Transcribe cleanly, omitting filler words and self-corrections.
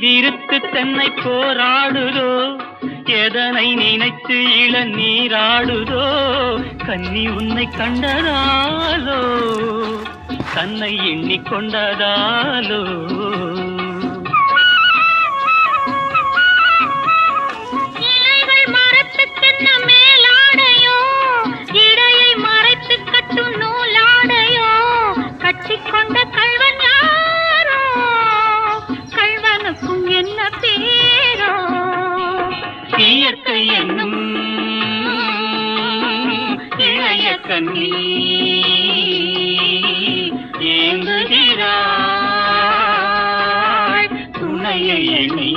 விருத்து தென்னை போராடுதோ, எதனை நினைத்து இளநீராடுதோ, கன்னி உன்னை கண்டதாலோ, தன்னை எண்ணிக்கொண்டதாலோ. இயற்கை என்னும் இளைய கண்ணி ஏங்குகிறாள் துணையை எண்ணி.